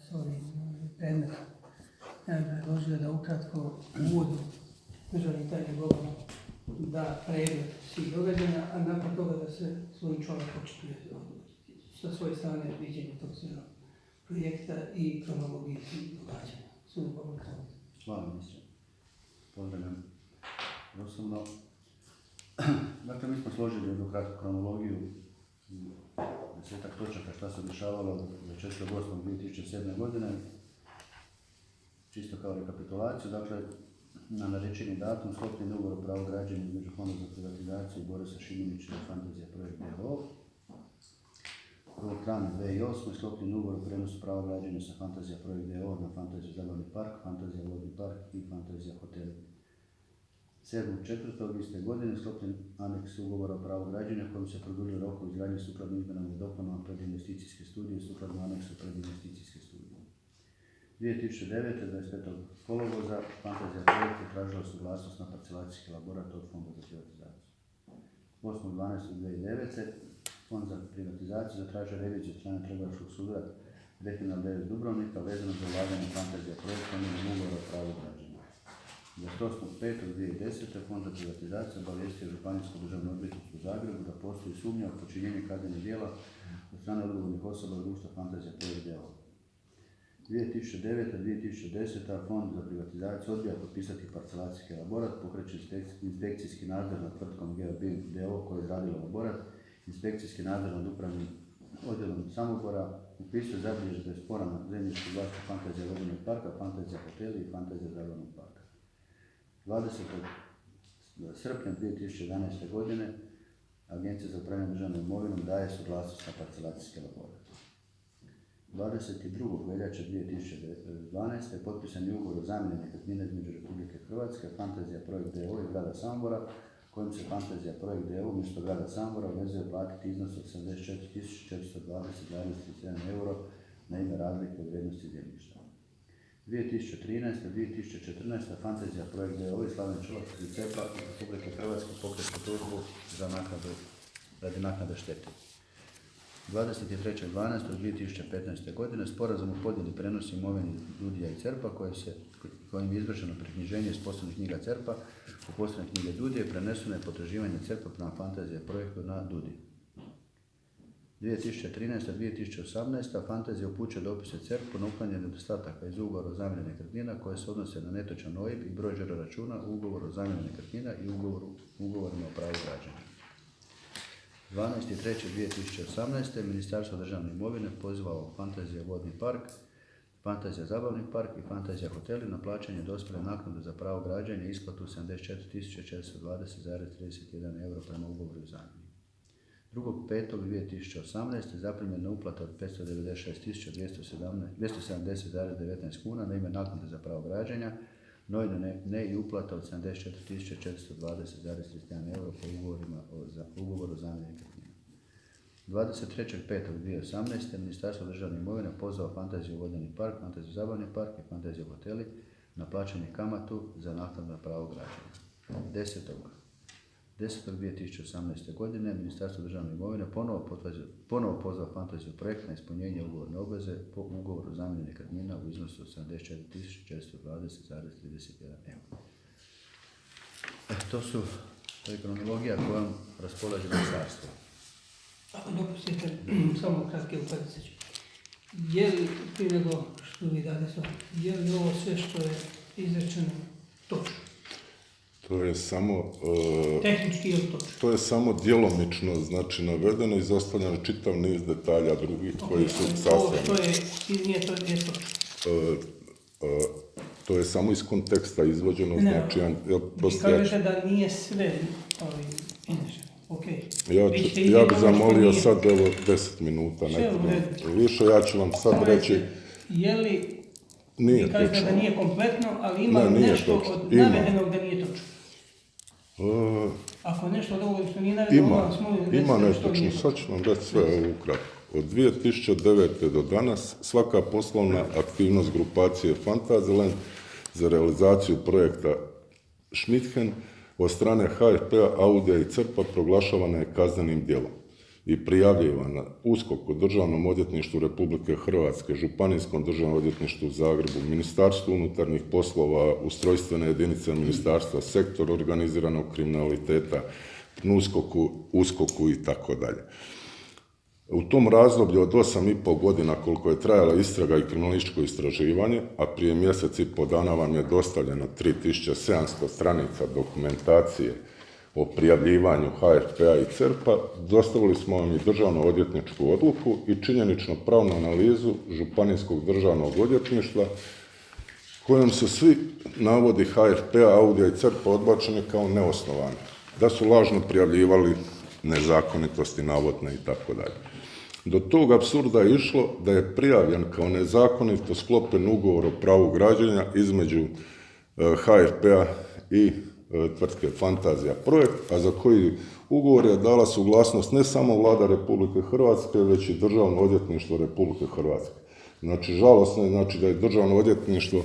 s ovim predmetom. Ja bih predložio da ukratko uvodu državni tajnik Boban da pregled svih događanja, a nakon toga da se svoj čovjek očituje sa svoje strane viđenje tog cijelog projekta i kronologije svih događanja. Sudu Boban. Hvala ministre. Pozdravljam. Osobno, dakle, mi smo složili jednu kratku kronologiju, 10-ak točaka šta se dešavalo od 4.8.2007. godine, čisto kao rekapitulaciju. Dakle, na narečeni datum sklopljen ugovor o pravu građenja između Fonda za privatizaciju Borisa Šimunića i Fantazija projekt d.o.o. 1. travnja 2008. sklopljen ugovor o prenosu prava građenja sa Fantazija projekt d.o.o. na Fantaziju zabavni park, Fantazija vodni park i Fantazija hoteli. 7.4. iste godine sklopljen aneks ugovora o pravu građenja kojim se produljio rok u izgradnji sukladno izmjenama i dopunama predinvesticijske studije sukladno aneksu predinvesticijske studije. 2009. 25. kolovoza Fantazija projekt je tražila suglasnost na parcelacijski elaborat od Fonda za privatizaciju. 8.12.2009. Fond za privatizaciju zatražio reviziju strane Trgovačkog suda Regional 9 Dubrovnika vezano za ulaganje Fantazija projekta na ugovor o pravu građenja. 28.5.2010. Fond za privatizaciju obavijestio Županijsko državno odvjetništvo u Zagrebu da postoji sumnja o počinjenju kaznenih djela od strane odgovornih osoba društva Fantazija projekt d.o.o. 2009.-2010. Fond za privatizaciju odbija potpisati parcelacijski elaborat, pokreće inspekcijski nadzor nad tvrtkom Geobim d.o.o. koja je izradila elaborat, inspekcijski nadzor nad upravnim odjelom Samobora, upisuje zabilježbe spora na zemljištu vlasništvu Fantazija vodnog parka, Fantazija hoteli i Fantazija zabavnog parka. 20. srpnja 2011. godine Agencija za upravljanje državnom imovinom daje suglasnost na parcelacijski elaborat. 22. veljače 2012. potpisan je ugovor o zamjeni nekretnine između Republike Hrvatske, Fantazija projekt d.o.o. i grada Samobora, kojim se Fantazija projekt d.o.o. umjesto grada Samobora obvezuje platiti iznos od 74.420,37 euro na ime razlike u vrijednosti zemljišta. 2013.-2014. Fantazija projekt d.o.o. i Slaven Čolak iz CEP-a Republike Hrvatske pokreće tužbu radi naknade štete. 23.12.2015. godine sporazum o podjeli prenosi imovine DUDI-a i CERP-a kojim je izvršeno preknjiženje iz poslovnih knjiga CERP-a u poslovne knjige DUDI-a i preneseno je potraživanje CERP-a prema Fantazija projektu na DUDI. 2013.-2018. Fantazija upućuje dopise CERP-u na uklanjanje nedostataka iz ugovora o zamjeni nekretnina koje se odnose na netočan OIB i broj žiro računa u ugovoru o zamjeni nekretnina i ugovorima o pravu građenja. 12.3.2018. Ministarstvo državne imovine pozvao Fantazija vodni park, Fantazija zabavni park i Fantazija hoteli na plaćanje dospjele naknade za pravo građenja i isplatu 74.420,31 euro prema ugovoru o zamjeni. 2.5.2018. zaprimljena uplata od 596.270,19 kuna na ime naknade za pravo građenja, no ne i uplata od 74.420,31 euro po ugovoru o zamjeni nekretnina. 23.5.2018. Ministarstvo državne imovine pozvao Fantaziju vodeni park, Fantaziju zabavni park i Fantaziju hoteli na plaćanje kamatu za naknadu na pravo građenja. 10.2018. godine Ministarstvo državne imovine ponovo pozvao Fantaziju projekt na ispunjenje ugovorne obveze po ugovoru o zamjeni nekretnina u iznosu od 74.420,31 euro. To je kronologija kojom raspolaže ministarstvo. Ako dopustite, samo kratke upadice ću. Je li, prije nego što vi date sve, je li ovo sve što je izrečeno točno? To je samo... tehnički je točno? To je samo djelomično, znači navedeno i izostavljeno čitav niz detalja drugih koji su sastavljeni. To je točno. To je samo iz konteksta izvođeno, Ne, znači... vi kažete da nije sve izrečeno. Ja bih zamolio sad evo 10 minuta, više, ja ću vam sad reći... Je li, nije vi kažete točno. da nije kompletno, ali ima nešto od navedenog da nije točno? Ako nešto od ovoga što nije navedeno, ima netočno, sad ću vam reći sve ovo ukratko. Od 2009. do danas svaka poslovna aktivnost grupacije Fantasyland za realizaciju projekta Schmidhen od strane HFP-a, Audija i CERP-a proglašavana je kaznenim djelom. i prijavljivana USKOK-u, Državnom odvjetništvu Republike Hrvatske, Županijskom državnom odvjetništvu u Zagrebu, Ministarstvu unutarnjih poslova, ustrojstvene jedinice ministarstva, sektor organiziranog kriminaliteta, PNUSKOK-u, USKOK-u i tako dalje. U tom razdoblju od 8,5 godina koliko je trajala istraga i kriminalističko istraživanje, a prije mjesec i pol dana vam je dostavljeno 3700 stranica dokumentacije o prijavljivanju HFP-a i CERP-a, dostavili smo vam i državno odvjetničku odluku i činjenično pravnu analizu Županijskog državnog odvjetništva kojom su svi navodi HFP-a, Audija i CERP-a odbačeni kao neosnovani, da su lažno prijavljivali nezakonitosti navodne i tako dalje. Do tog apsurda je išlo da je prijavljen kao nezakonito sklopljen ugovor o pravu građenja između HFP-a i tvrtke Fantazija projekt, a za koji ugovor je dala suglasnost ne samo Vlada Republike Hrvatske, već i Državno odvjetništvo Republike Hrvatske. Znači, žalosno je da je Državno odvjetništvo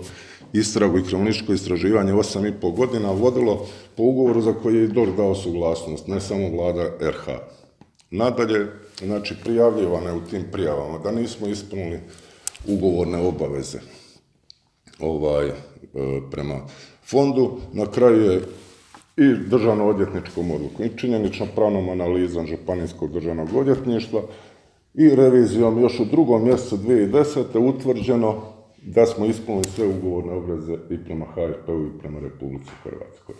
istragu i kriminalističko istraživanje 8,5 godina vodilo po ugovoru za koji je i DORH dao suglasnost, ne samo Vlada RH. Nadalje, znači, prijavljivano je u tim prijavama da nismo ispunili ugovorne obaveze prema fondu. Na kraju je i državno odvjetničkom odlukom i činjenično pravnom analizom Županijskog državnog odvjetništva i revizijom još u 2. mjesecu 2010. utvrđeno da smo ispunili sve ugovorne obveze i prema HFP-u i prema Republici Hrvatskoj.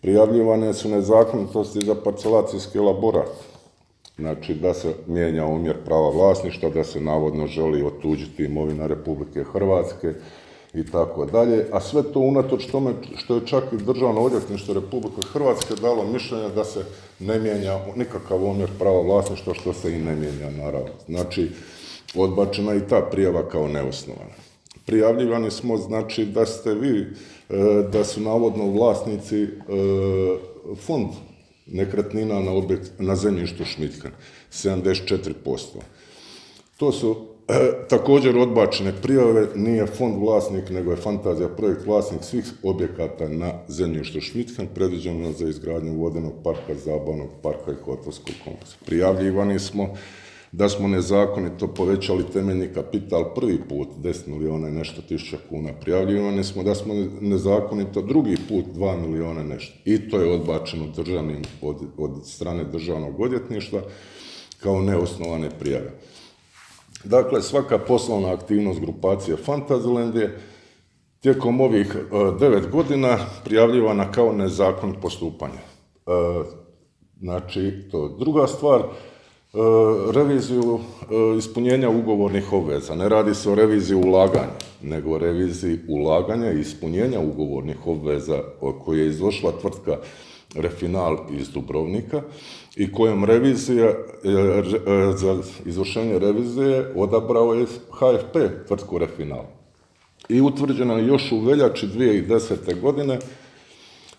Prijavljivane su nezakonitosti za parcelacijski elaborat, znači da se mijenja omjer prava vlasništva, da se navodno želi otuđiti imovina Republike Hrvatske i tako dalje, a sve to unatoč tome što je čak i Državno odvjetništvo Republike Hrvatske dalo mišljenje da se ne mijenja nikakav omjer prava vlasništva, što se i ne mijenja naravno. Znači, odbačena i ta prijava kao neosnovana. Prijavljivani smo, znači, da ste vi, da su navodno vlasnici fond nekretnina na zemljištu Šmitken, 74%. To su također odbačene prijave, nije fond vlasnik, nego je Fantazija projekt vlasnik svih objekata na zemljištu Šmitken, predviđeno za izgradnju vodenog parka, zabavnog parka i hotelskog kompleksa. Prijavljivani smo da smo nezakonito povećali temeljni kapital prvi put 10 milijuna i nešto tisuća kuna. Prijavljivani smo da smo nezakonito drugi put 2 milijuna nešto. I to je odbačeno od strane Državnog odvjetništva kao neosnovane prijave. Dakle, svaka poslovna aktivnost grupacije Fantasyland je tijekom ovih 9 godina prijavljivana kao nezakonito postupanje. Znači, to je druga stvar. Reviziju ispunjenja ugovornih obveza. Ne radi se o reviziji ulaganja, nego o reviziji ulaganja i ispunjenja ugovornih obveza koje je izvršila tvrtka Refinal iz Dubrovnika i kojom revizija, za izvršenje revizije odabrao je HFP tvrtku Refinal. I utvrđeno je još u veljači 2010. godine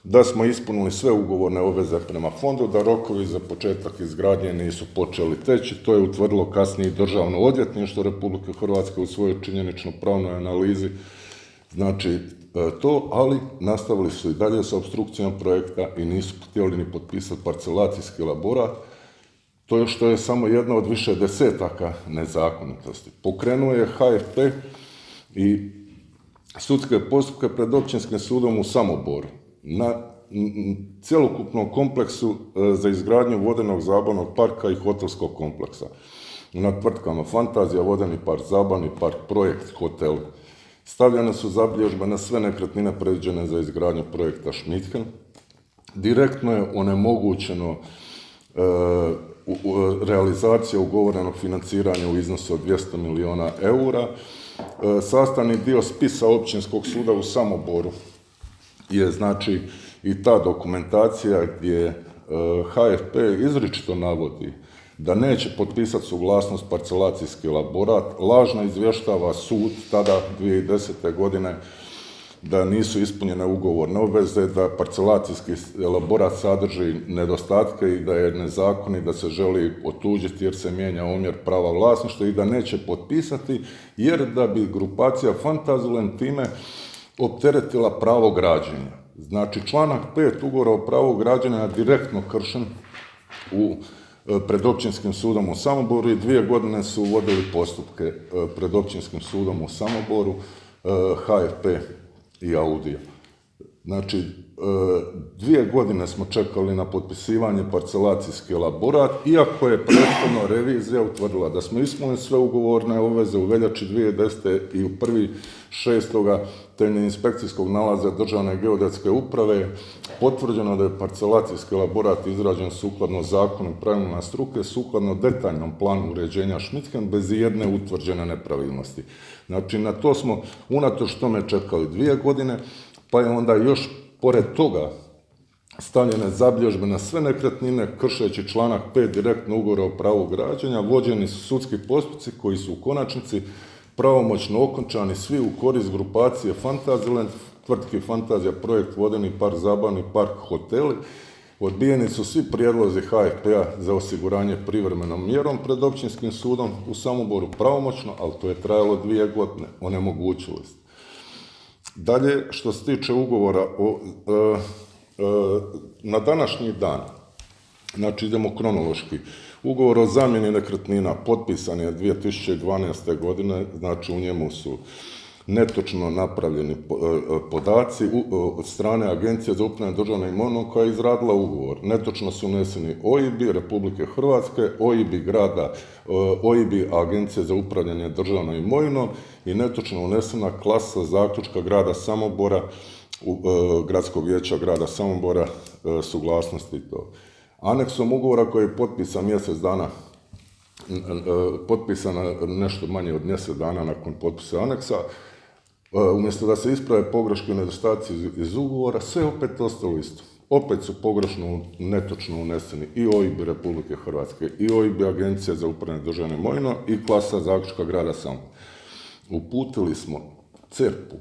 da smo ispunili sve ugovorne obveze prema fondu, da rokovi za početak izgradnje nisu počeli teći. To je utvrdilo kasnije i Državno odvjetništvo Republike Hrvatske u svojoj činjenično pravnoj analizi. Znači to, ali nastavili su i dalje sa opstrukcijom projekta i nisu htjeli ni potpisati parcelacijski elaborat. To je što je samo jedna od više desetaka nezakonitosti. Pokrenuo je HFP i sudske postupke pred Općinskim sudom u Samoboru na cjelokupnom kompleksu za izgradnju vodenog zabavnog parka i hotelskog kompleksa. Na tvrtkama Fantazija, vodeni park, zabavni park, projekt, hotel. Stavljene su zabilježbe na sve nekretnine predviđene za izgradnju projekta Šmitken. Direktno je onemogućeno realizacija ugovorenog financiranja u iznosu od 200 milijuna eura. Sastavni dio spisa Općinskog suda u Samoboru je znači i ta dokumentacija gdje HFP izričito navodi da neće potpisati suglasnost parcelacijski elaborat, lažno izvještava sud tada 2010. godine da nisu ispunjene ugovorne obveze, da parcelacijski elaborat sadrži nedostatke i da je nezakonit, da se želi otuđiti jer se mijenja omjer prava vlasništva i da neće potpisati jer da bi grupacija Fantasyland time opteretila pravo građenja. Znači, članak 5 ugovora o pravu građenja je direktno kršen u pred Općinskim sudom u Samoboru i 2 godine su vodili postupke pred Općinskim sudom u Samoboru, HFP i Audio. Znači, 2 godine smo čekali na potpisivanje parcelacijski elaborat, iako je prethodno revizija utvrdila da smo ispunili sve ugovorne obveze u veljači 2010. i u 1.6. temeljem inspekcijskog nalaza Državne geodetske uprave potvrđeno da je parcelacijski elaborat izrađen sukladno zakonu i pravilima struke, sukladno detaljnom planu uređenja Šmicken bez ijedne utvrđene nepravilnosti. Znači, na to smo unatoč tome čekali 2 godine, pa je onda još pored toga stavljene zabilježbe na sve nekretnine kršeći članak 5 direktno ugovora o pravu građenja, vođeni su sudski postupci koji su u konačnici pravomoćno okončani svi u korist grupacije Fantasyland, tvrtki Fantazija projekt Vodeni park, Zabavni park, hoteli. Odbijeni su svi prijedlozi HFP-a za osiguranje privremenom mjerom pred Općinskim sudom u Samoboru pravomoćno, ali to je trajalo 2 godine, onemogućili ste. Dalje, što se tiče ugovora na današnji dan, znači idemo kronološki, ugovor o zamjeni nekretnina potpisan je 2012. godine, znači u njemu su netočno napravljeni podaci od strane Agencije za upravljanje državnom imovinom koja je izradila ugovor. Netočno su uneseni OIB-i Republike Hrvatske, OIB-i grada, OIB-i Agencije za upravljanje državnom imovinom i netočno unesena klasa zaključka grada Samobora, Gradskog vijeća grada Samobora, suglasnosti i to. Aneksom ugovora koji je potpisan mjesec dana, potpisana nešto manje od mjesec dana nakon potpisa aneksa, umjesto da se isprave pogreške i nedostaci iz ugovora, sve opet ostalo isto. Opet su pogrešno, netočno uneseni i OIB Republike Hrvatske, i OIB Agencije za upravljanje državnom imovinom i klasa zaključka grada Samobora. Uputili smo CERP-u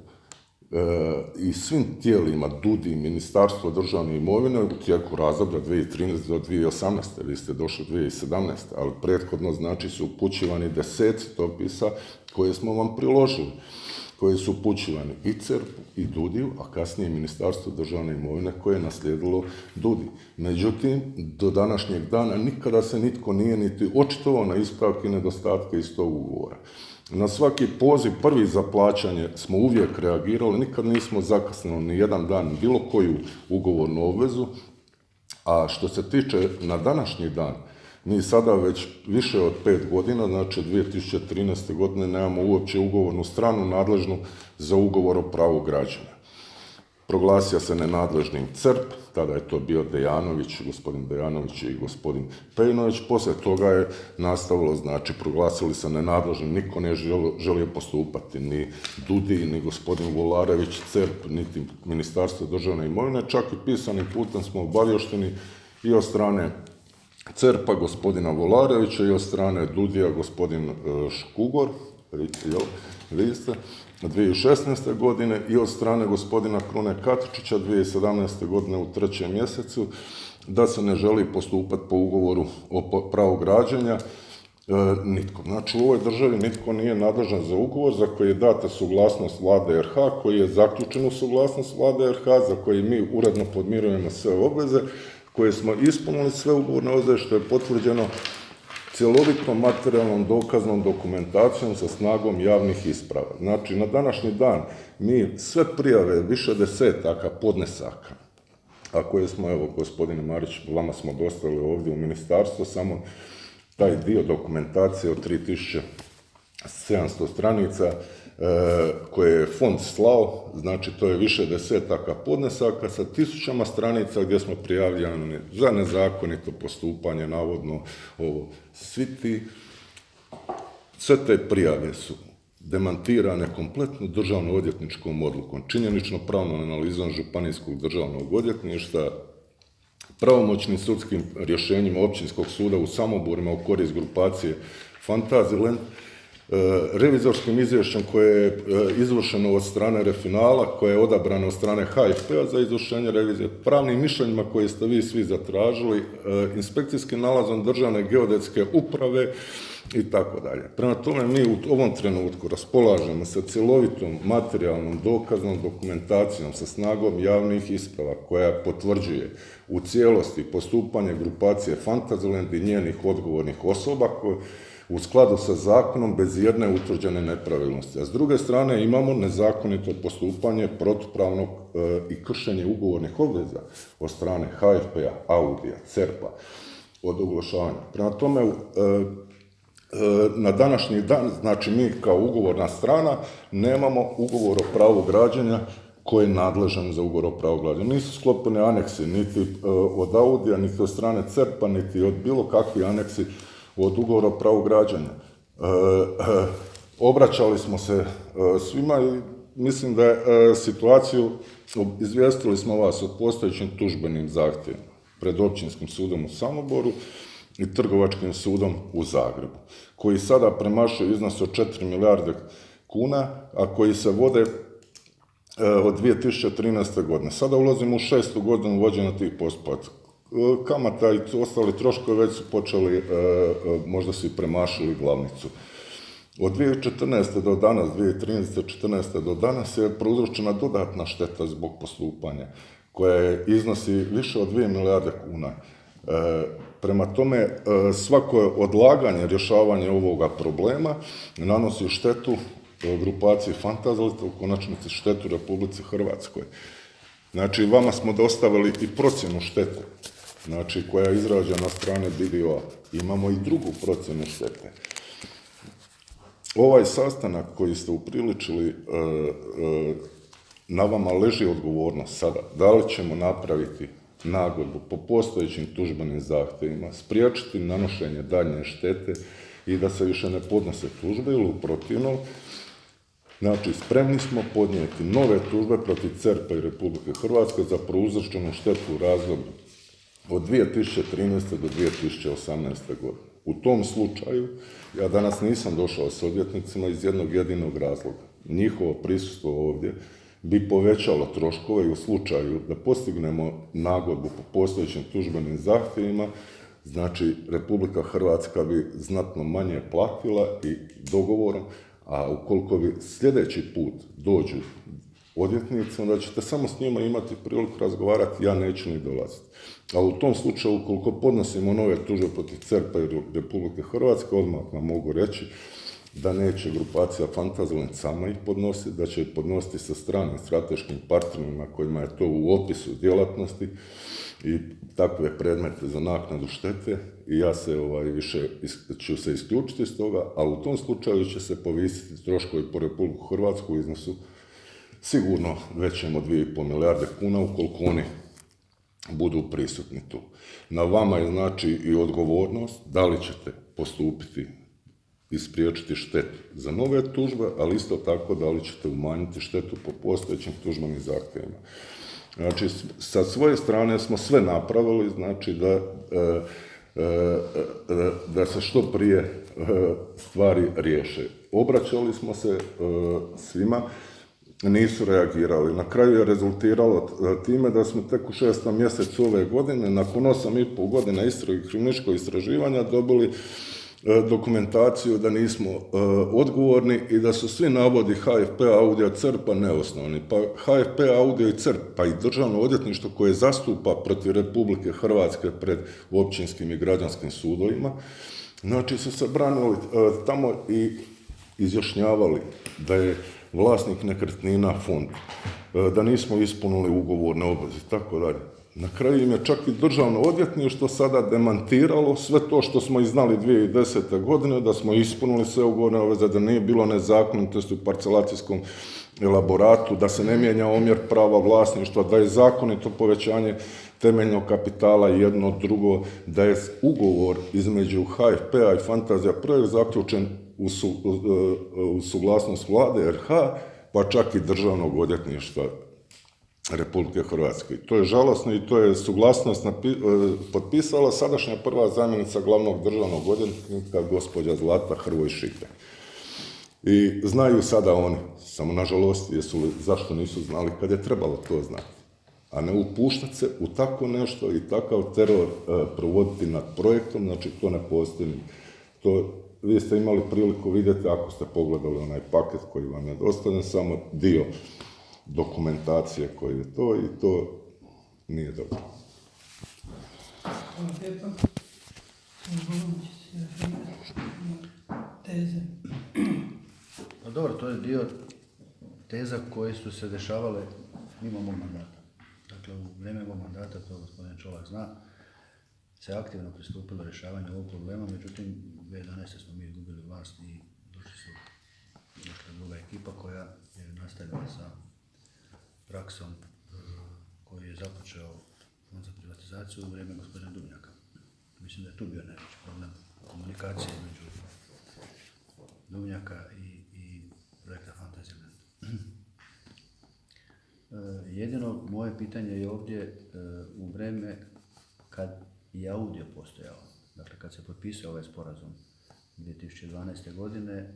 i svim tijelima DUDI, Ministarstvo državne imovine u tijeku razdoblja 2013. do 2018. Vi ste došli 2017. ali prethodno znači su upućivani 10 dopisa koje smo vam priložili, koji su upućivani i CERP-u i DUDI-u, a kasnije Ministarstvo državne imovine koje je naslijedilo DUDI. Međutim, do današnjeg dana nikada se nitko nije niti očitovao na ispravke i nedostatke iz tog ugovora. Na svaki poziv prvi za plaćanje smo uvijek reagirali, nikad nismo zakasnili ni jedan dan bilo koju ugovornu obvezu, a što se tiče na današnji dan, mi sada već više od 5 godina, znači 2013. godine, nemamo uopće ugovornu stranu nadležnu za ugovor o pravu građenja. Proglasio se nenadležnim CERP, tada je to bio Dejanović, gospodin Dejanović i gospodin Pejnović, poslije toga je nastavilo, znači proglasili se nenadležnim, niko nije želio postupati, ni DUDI, ni gospodin Volarević, CERP, niti Ministarstvo državne imovine, čak i pisanim putem smo obavješteni i od strane CERP-a gospodina Volarevića i od strane DUDI-a gospodin Škugor, vi ste, 2016. godine i od strane gospodina Krune Katičića 2017. godine u 3. mjesecu da se ne želi postupati po ugovoru o pravu građenja nitko. Znači u ovoj državi nitko nije nadležan za ugovor za koji je data suglasnost Vlade RH, koji je zaključen u suglasnost Vlade RH, za koji mi uredno podmirujemo sve obveze, koje smo ispunili sve ugovorne obveze, što je potvrđeno cjelovitom materijalnom dokaznom dokumentacijom sa snagom javnih isprava. Znači, na današnji dan mi sve prijave, više desetaka podnesaka, a koje smo, evo, gospodine Marić, vama smo dostavili ovdje u ministarstvo, samo taj dio dokumentacije od 3700 stranica koje je fond slao, znači to je više desetaka podnesaka sa 1000 stranica gdje smo prijavljeni za nezakonito postupanje, navodno ovo. Sve te prijave su demantirane kompletno državno odvjetničkom odlukom, činjenično pravnom analizom Županijskog državnog odvjetništva, pravomoćnim sudskim rješenjima Općinskog suda u Samoborima u korist grupacije Fantasyland revizorskim izvješćem koje je izvršeno od strane Refinala, koje je odabrano od strane HFP-a za izvršenje revizije, pravnim mišljenjima koje ste vi svi zatražili, inspekcijskim nalazom Državne geodetske uprave i tako dalje. Prema tome, mi u ovom trenutku raspolažemo sa cjelovitom materijalnom dokaznom dokumentacijom sa snagom javnih isprava koja potvrđuje u cijelosti postupanje grupacije Fantasyland i njenih odgovornih osoba koje u skladu sa zakonom bez jedne utvrđene nepravilnosti. A s druge strane imamo nezakonito postupanje protupravnog i kršenje ugovornih obveza od strane HFP-a, Audija, CERP-a od oglašavanja. Prema tome, na današnji dan, znači mi kao ugovorna strana nemamo ugovor o pravu građenja koji je nadležan za ugovor o pravu građenja. Nisu sklopljeni aneksi niti od Audija, niti od strane CERP-a, niti od bilo kakvi aneksi od ugovora o pravu građenja. Obraćali smo se svima i mislim da je situaciju, izvijestili smo vas o postojećim tužbenim zahtjevima pred Općinskim sudom u Samoboru i Trgovačkim sudom u Zagrebu, koji sada premašuju iznos od 4 milijarde kuna, a koji se vode od 2013. godine. Sada ulazimo u 6. godinu vođenja tih postupaka. Kamata i ostali troškovi već su počeli, možda su i premašili glavnicu. Od 2014. do danas, 2013-2014. do danas je prouzročena dodatna šteta zbog postupanja, koja iznosi više od 2 milijarde kuna. Prema tome, svako odlaganje rješavanja ovoga problema nanosi štetu grupaciji Fantasyland, u konačnici štetu Republici Hrvatskoj. Znači, vama smo dostavili i procjenu štete, znači, koja je izrađena na strane BDO-a. Imamo i drugu procjenu štete. Ovaj sastanak koji ste upriličili, na vama leži odgovornost sada. Da li ćemo napraviti nagodbu po postojećim tužbenim zahtjevima, spriječiti nanošenje daljnje štete i da se više ne podnose tužbe ili u protivnom. Znači, spremni smo podnijeti nove tužbe protiv CERP-a i Republike Hrvatske za prouzročenu štetu u razdoblju od 2013. do 2018. godine. U tom slučaju, ja danas nisam došao s odvjetnicima iz jednog jedinog razloga. Njihovo prisustvo ovdje bi povećalo troškove i u slučaju da postignemo nagodbu po postojećim tužbenim zahtjevima, znači Republika Hrvatska bi znatno manje platila i dogovorom, a ukoliko bi sljedeći put dođu odvjetnici, onda ćete samo s njima imati priliku razgovarati, ja neću ni dolaziti. A u tom slučaju, ukoliko podnosimo nove tužbe protiv CERP-a i Republike Hrvatske, odmah vam mogu reći da neće grupacija Fantasyland sama ih podnositi, da će ih podnositi sa stranim strateškim partnerima kojima je to u opisu djelatnosti i takve predmete za naknadu štete i ja se više ću se isključiti iz toga, ali u tom slučaju će se povisiti troškovi po Republiku Hrvatsku u iznosu sigurno većem od 2,5 milijarde kuna ukoliko oni budu prisutni tu. Na vama je znači i odgovornost da li ćete postupiti i spriječiti štetu za nove tužbe, ali isto tako da li ćete umanjiti štetu po postojećim tužbenim zahtjevima. Znači, sa svoje strane smo sve napravili, znači da se što prije stvari riješe. Obraćali smo se svima, nisu reagirali. Na kraju je rezultiralo time da smo tek u 6. mjesecu ove godine, nakon 8,5 godina kriminalističkog istraživanja, dobili dokumentaciju da nismo odgovorni i da su svi navodi HFP, Audija, CERP-a neosnovni. Pa HFP, Audija i CERP, pa i Državno odvjetništvo koje zastupa protiv Republike Hrvatske pred općinskim i građanskim sudovima, znači su se branili tamo i izjašnjavali da je vlasnik nekretnina fond, da nismo ispunili ugovorne obveze i tako dalje. Na kraju im je čak i Državno odvjetništvo sada demantiralo sve to što smo i znali 2010. godine, da smo ispunili sve ugovorne obveze, da nije bilo nezakonitosti u parcelacijskom elaboratu, da se ne mijenja omjer prava vlasništva, da je zakonito povećanje temeljnog kapitala jedno, drugo, da je ugovor između HFP-a i Fantazija projekt zaključen u suglasnost vlade RH, pa čak i Državnog odvjetništva Republike Hrvatske. To je žalosno i to je suglasnost potpisala sadašnja prva zamjenica glavnog državnog odvjetnika, gospođa Zlata Hrvoj Šipek. I znaju sada oni, samo nažalost, zašto nisu znali kad je trebalo to znati. A ne upuštati se u tako nešto i takav teror provoditi nad projektom, znači to ne postoji. To vi ste imali priliku vidjeti ako ste pogledali onaj paket koji vam je dostavljen, samo dio dokumentacije koji je to i to nije dobro. Hvala lijepa. Odgovorno će se referirati na teze. Pa dobro, to je dio teza koje su se dešavale mimo mog mandata. Dakle, u vrijeme mog mandata, to gospodin Čolak zna, se aktivno pristupilo rješavanju ovog problema, međutim, 2011. smo mi izgubili vlast i došla druga ekipa koja je nastavila sa praksom koju je započeo Fond za privatizaciju u vrijeme gospodina Dubnjaka. Mislim da je tu bio najveći problem komunikacije između Dubnjaka i projekta Fantasyland. Jedino moje pitanje je ovdje u vrijeme kad i Audio postojao, dakle kad se potpisao ovaj sporazum 2012. godine,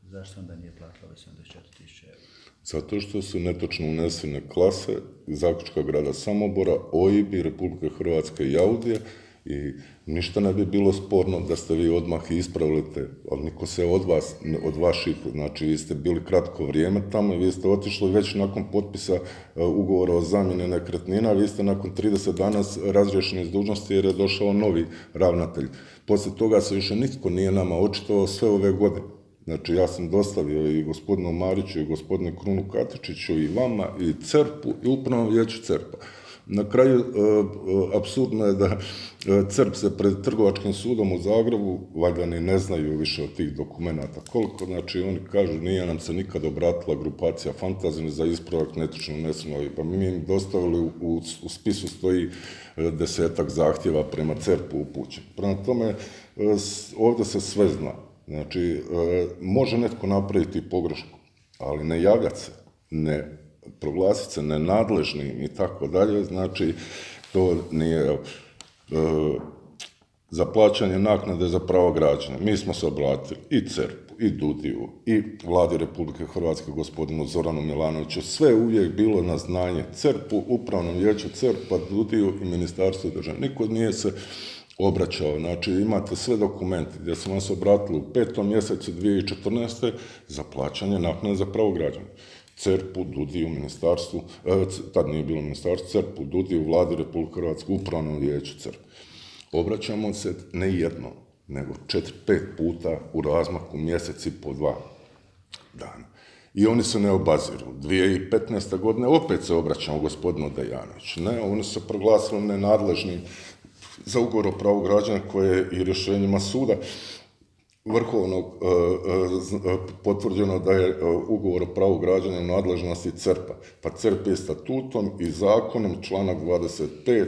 zašto onda nije platila 74.000 eura? Zato što su netočno unesene klase, zaključka grada Samobora, OIB-i, Republike Hrvatske i Audije i ništa ne bi bilo sporno da ste vi odmah ispravili te, ali niko se od vaših, znači vi ste bili kratko vrijeme tamo i vi ste otišli već nakon potpisa ugovora o zamjeni nekretnina, vi ste nakon 30 dana razriješeni iz dužnosti jer je došao novi ravnatelj. Poslije toga se više nitko nije nama očitovao sve ove godine. Znači, ja sam dostavio i gospodinu Mariću i gospodinu Krunu Katičiću i vama i CERP-u i upravnom vijeću CERP-a. Na kraju, apsurdno je da CERP se pred Trgovačkim sudom u Zagrebu, valjda ni ne znaju više od tih dokumenata koliko, znači oni kažu nije nam se nikad obratila grupacija Fantasyland za ispravak netočno unesenog, pa mi im dostavili u spisu stoji 10-ak zahtjeva prema CERP-u upućen. Prema tome, ovdje se sve zna. Znači, može netko napraviti pogrešku, ali ne javljati se, ne proglasiti se nenadležnim i tako dalje, znači, to nije za plaćanje naknade za pravo građana. Mi smo se obratili i CERP-u, i DUDI-u, i Vladi Republike Hrvatske, gospodinu Zoranu Milanoviću, sve je uvijek bilo na znanje CERP-u, Upravnom vijeću CERP-a, DUDI-u i Ministarstvu države. Niko nije se obraćao, znači imate sve dokumente gdje smo vas obratili u 5. mjesecu 2014. za plaćanje naknade za pravo građana. CERP-u, DUDI-u, ministarstvu, tad nije bilo ministarstvo, CERP-u, DUDI-u, Vladi Republike Hrvatske, Upravnom vijeću CERP. Obraćamo se ne jednom, nego 4-5 puta u razmaku mjesec i po 2 dana. I oni se ne obaziru. 2015. godine opet se obraćamo gospodinu Dejanoviću. Ne, oni su se proglasili nenadležnim za ugovor o pravu građana koje je i rješenjima suda Vrhovnog potvrđeno da je ugovor o pravu građana u nadležnosti CERP-a. Pa CERP je statutom i zakonom, članak 25,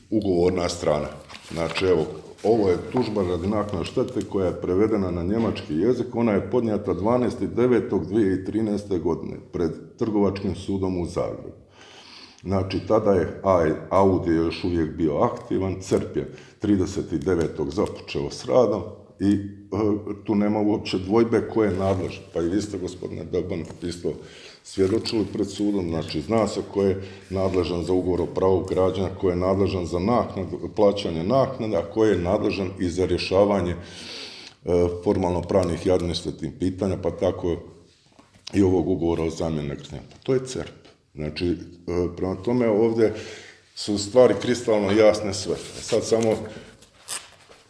ugovorna strana. Znači, evo, ovo je tužba radi naknade štete koja je prevedena na njemački jezik. Ona je podnijeta 12.9.2013. godine pred Trgovačkim sudom u Zagrebu. Znači, tada je Audio još uvijek bio aktivan, CERP je 39. započeo s radom i tu nema uopće dvojbe ko je nadležan. Pa i vi ste, gospodine Beban, isto svjedočili pred sudom, znači zna se ko je nadležan za ugovor o pravu građana, ko je nadležan za plaćanje naknade, a ko je nadležan i za rješavanje formalno pravnih i administrativnih pitanja, pa tako i ovog ugovora o zamjeni nekretnina. To je CERP. Znači, prema tome ovdje su stvari kristalno jasne sve. Sad samo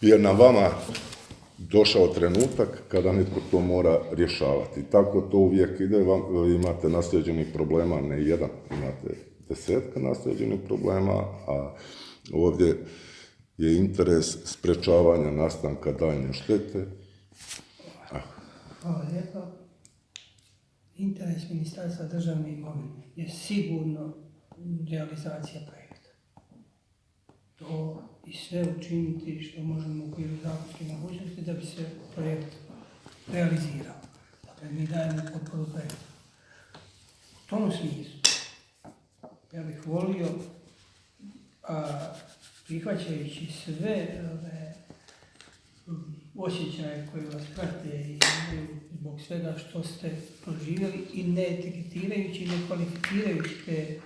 je na vama došao trenutak kada netko to mora rješavati. Tako to uvijek ide, vi imate naslijeđenih problema, ne jedan, imate 10 naslijeđenih problema, a ovdje je interes sprečavanja nastanka daljnje štete. Hvala lijepa. Interes Ministarstva državne imovine je sigurno realizacija projekta. To i sve učiniti što možemo u okviru zakonske mogućnosti da bi se projekt realizirao. Dakle, mi dajemo potporu projektu. U tom smislu, ja bih volio, prihvaćajući sve osjećaje koje vas prate i zbog svega što ste proživjeli i ne etiketirajući, ne kvalificirajući te,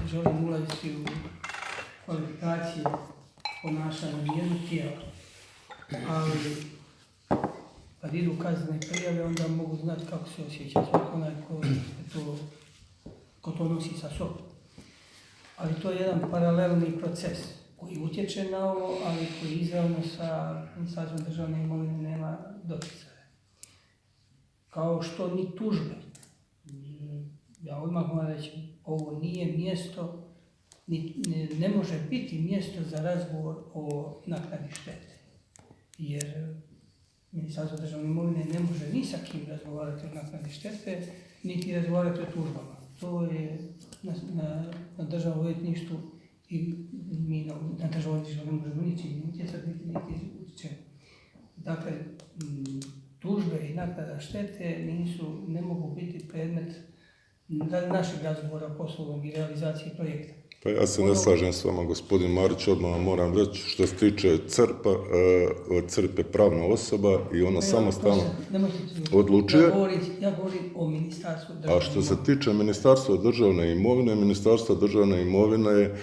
želim ulaziti u kvalifikacije ponašanja jednog tijela. Ali kad idu kaznene prijave, onda mogu znati kako se osjeća svako onaj ko to nosi sa sobom. Ali to je jedan paralelni proces koji utječe na ovo, ali koji izravno sa Ministarstvom državne imovine nema doticaja. Kao što ni tužbe. Ja odmah moram reći, ovo nije mjesto, ne može biti mjesto za razgovor o naknadi štete. Jer Ministarstvo državne imovine ne može ni sa kim razgovarati o naknadi štete, niti razgovarati o tužbama. To je na državnom odvjetništvu i mi na državnom odvjetništvu ne možemo ničim utjecati, niti utječemo. Dakle, tužbe i naknada štete ne mogu biti predmet našeg razgovora poslovnog i realizacije projekta. Pa ja se ne slažem s vama, gospodin Marić, odmah vam moram reći, što se tiče CERP-a, CERP je pravna osoba i ona samostalno odlučuje. Ja govorim o Ministarstvu državne imovine. A što se tiče Ministarstva državne imovine, Ministarstvo državne imovine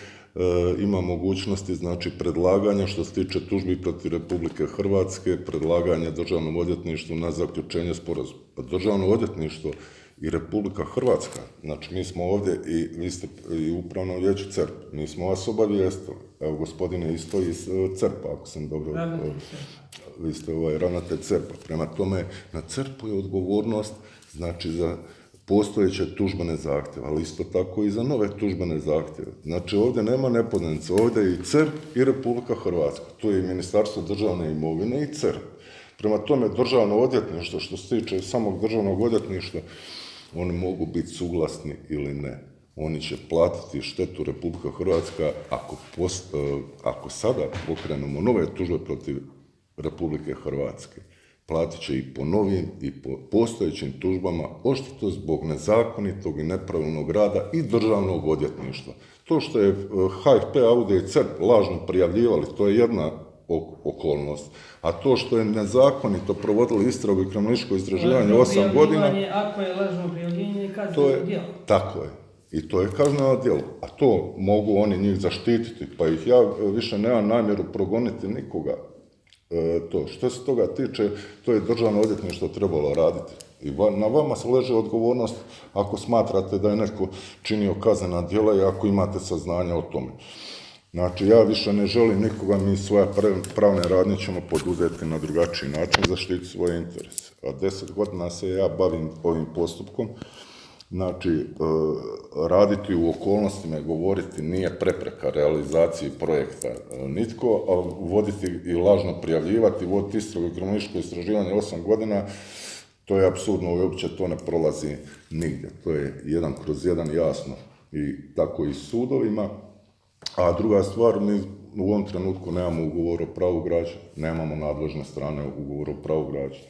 ima mogućnosti, znači, predlaganja što se tiče tužbi protiv Republike Hrvatske, predlaganja državnom odvjetništvu na zaključenje sporazuma. Državno odvjetništvo i Republika Hrvatska, znači mi smo ovdje i vi ste i u Upravnom vijeću CERP, mi smo vas obavijestili. Evo, gospodine isto iz CERP-a, ako sam dobro... Vi ste ravnatelj CERP-a. Prema tome, na CERP-u je odgovornost, znači, za postojeće tužbene zahtjeve, ali isto tako i za nove tužbene zahtjeve. Znači, ovdje nema nepoznanica, ovdje je i CERP i Republika Hrvatska. Tu je i Ministarstvo državne imovine i CERP. Prema tome, državno odvjetništvo, što se tiče samog državnog odvjetništva, oni mogu biti suglasni ili ne. Oni će platiti štetu Republika Hrvatska ako sada pokrenemo nove tužbe protiv Republike Hrvatske. Platit će i po novim i po postojećim tužbama odštetu zbog nezakonitog i nepravilnog rada i državnog odvjetništva. To što je HFP, Audio i CERP lažno prijavljivali, to je jedna okolnost. A to što je nezakonito provodili istragu i kriminalističko istraživanje 8 godina... Ako je lažno prijavljivanje, je kazneno djelo. Tako je. I to je kazneno djelo. A to mogu oni njih zaštititi, pa ih ja više nemam namjeru progoniti nikoga. Što se toga tiče, to je državno odvjetništvo trebalo raditi. I na vama se leži odgovornost ako smatrate da je neko činio kaznena djela i ako imate saznanja o tome. Znači, ja više ne želim nikoga, mi svoje pravne radnje ćemo poduzeti na drugačiji način, zaštiti svoje interese. A 10 godina se ja bavim ovim postupkom. Znači, raditi u okolnostima i govoriti nije prepreka realizaciji projekta nitko, a voditi i lažno prijavljivati, voditi istragu i kriminalističko istraživanje 8 godina, to je apsurdno, uopće to ne prolazi nigdje. To je 1/1 jasno i tako i s sudovima. A druga stvar, mi u ovom trenutku nemamo ugovor o pravu građenja, nemamo nadležne strane ugovor o pravu građenja.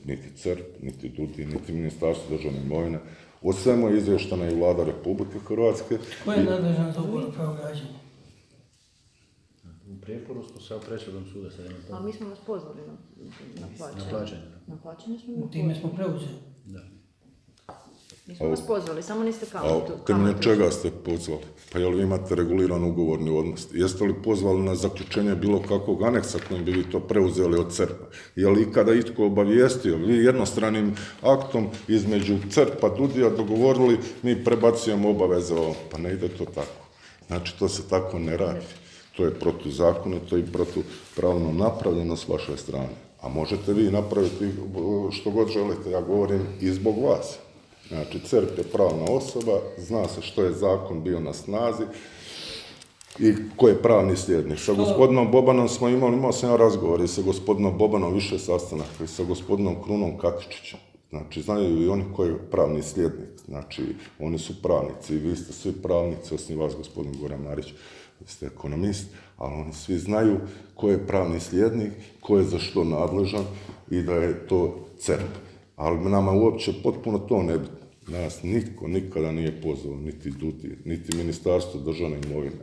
Niti CERP, niti DUDI, niti Ministarstvo državne imovine. O svemu je izvještena i Vlada Republike Hrvatske. Ko je nadležan za ugovor o pravu građenja? U prijeporu smo sa presudom suda. A mi smo vas pozvali na plaćanje. Na plaćanje. Na plaćanje smo mi Time smo preuzeli. Da. Mi smo vas pozvali, samo niste kamatu. Temeljem čega ste pozvali? Pa je li imate reguliran ugovorni odnos? Jeste li pozvali na zaključenje bilo kakvog aneksa kojim bi vi to preuzeli od CERP-a? Je li ikada itko obavijestio? Vi jednostranim aktom između CERP-a DUDI-a dogovorili mi prebacujemo obaveze ovo. Pa ne ide to tako. Znači, to se tako ne radi. To je protuzakonito i protupravno napravljeno s vaše strane. A možete vi napraviti što god želite, ja govorim i zbog vas. Znači, CERP je pravna osoba, zna se što je zakon bio na snazi i ko je pravni slijednik. Sa gospodinom Bobanom smo imao sam ja razgovor i sa gospodinom Bobanom više sastanaka i sa gospodinom Krunom Katičićem. Znači, znaju i oni ko je pravni slijednik. Znači, oni su pravnici i vi ste svi pravnici, osim vas, gospodin Goran Marić, vi ste ekonomist, ali oni svi znaju ko je pravni slijednik, ko je za što nadležan i da je to CERP. Ali nama uopće potpuno to nebitno. Nas nitko nikada nije pozvao, niti DUDI, niti Ministarstvo državne imovine.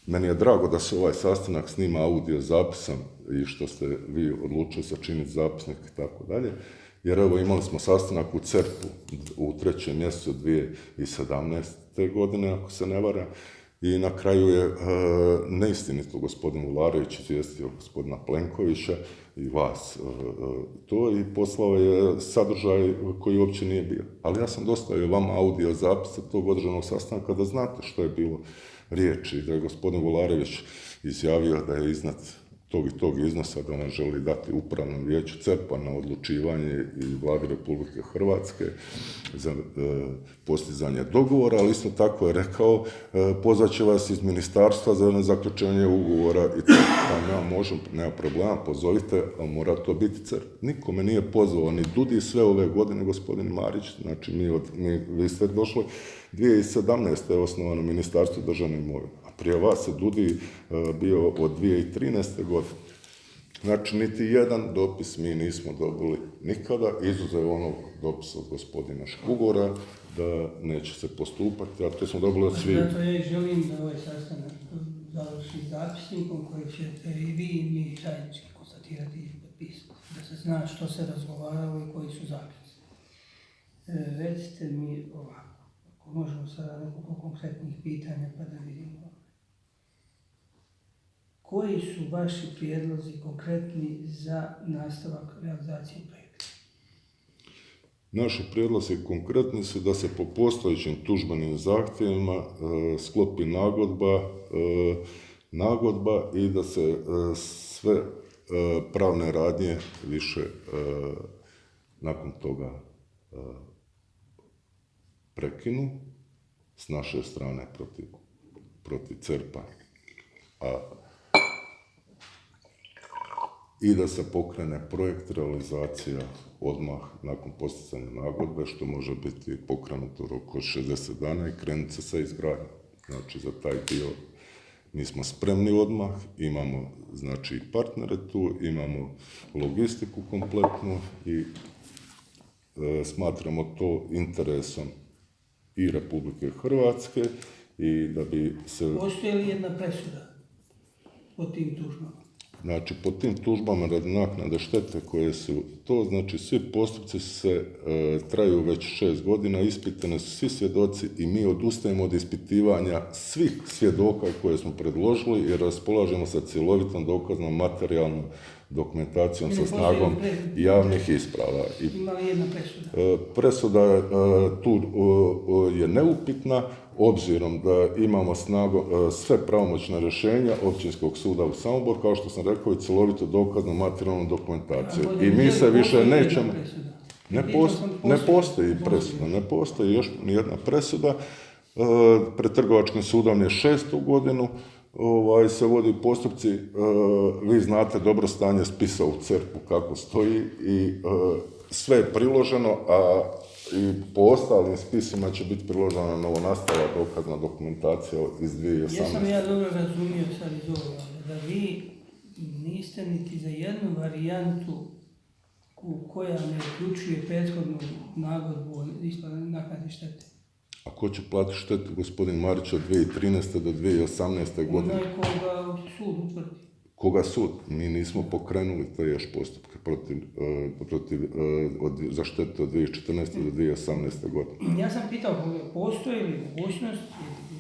Meni je drago da se ovaj sastanak snima audio zapisom i što ste vi odlučili sačiniti zapisnik i tako dalje. Jer evo imali smo sastanak u CERP-u u 3. mjesecu 2017. godine, ako se ne varam, i na kraju je neistinito gospodin Vularević izvijestio gospodina Plenkovića i vas to i poslao je sadržaj koji uopće nije bio. Ali ja sam dostavio vama audio zapisa tog održanog sastanka da znate što je bilo riječi, da je gospodin Vularević izjavio da je iznad tog i tog iznosa da on želi dati upravnom vijeću CERP-a na odlučivanje i Vladi Republike Hrvatske za postizanje dogovora, ali isto tako je rekao pozvat će vas iz ministarstva za zaključenje ugovora i nema problema, pozovite, ali mora to biti CERP. Niko me nije pozvao, ni DUDI sve ove godine, gospodin Marić, znači vi ste došli, 2017. je osnovano Ministarstvo državne imovine, a prije vas je DUDI bio od 2013. godine. Znači, niti jedan dopis mi nismo dobili nikada, izuzev onog dopisa od gospodina Škugora, da neće se postupati, a to smo dobili od svih. Zato ja i želim da ovaj sastanak završi zapisnikom koji ćete i vi i mi zajednički konstatirati i potpisati, da se zna što se razgovaralo i koji su zaključci. Recite mi ovako, ako možemo sada nekoliko konkretnih pitanja pa da vidimo. Koji su vaši prijedlozi konkretni za nastavak realizacije projekta? Naši prijedlozi konkretni su da se po postojećim tužbenim zahtjevima sklopi nagodba i da se sve pravne radnje više nakon toga prekinu s naše strane protiv CERP-a, i da se pokrene projekt realizacija odmah nakon postizanja nagodbe, što može biti pokrenuto u roku od 60 dana i krenuti se sa izgradnjom. Znači, za taj dio mi smo spremni odmah, imamo znači i partnere tu, imamo logistiku kompletnu i smatramo to interesom i Republike Hrvatske i da bi se... Postoji li jedna presuda po tim tužbama? Znači, po tim tužbama radi naknade štete koje su to, znači svi postupci traju već 6 godina, ispitane su svi svjedoci i mi odustajemo od ispitivanja svih svjedoka koje smo predložili jer raspolažemo sa cjelovitom dokaznom materijalnom dokumentacijom sa snagom javnih isprava. Ima li jedna presuda? Presuda tu je neupitna, obzirom da imamo sve pravomoćna rješenja Općinskog suda u Samoboru, kao što sam rekao, i cjelovitu dokaznu materijalnu dokumentaciju. I mi se više nećemo... Ne postoji presuda, ne postoji još nijedna presuda. Pred Trgovačkim sudom je 6. godinu se vodi postupci, vi znate dobro stanje spisa u CERP-u kako stoji i sve je priloženo, a i po ostalim spisima će biti priložena novonastala dokazna dokumentacija iz 2018. Jesam ja dobro razumio sad iz ovoga, da vi niste niti za jednu varijantu koja ne uključuje prethodnu nagodbu naknade štete? A ko će platiti štetu, gospodin Marić, od 2013. do 2018. godine? Onaj koga sud utvrdi. Koga sud? Mi nismo pokrenuli te još postupke za štetu od 2014. do 2018. godine. Ja sam pitao, postoji li mogućnost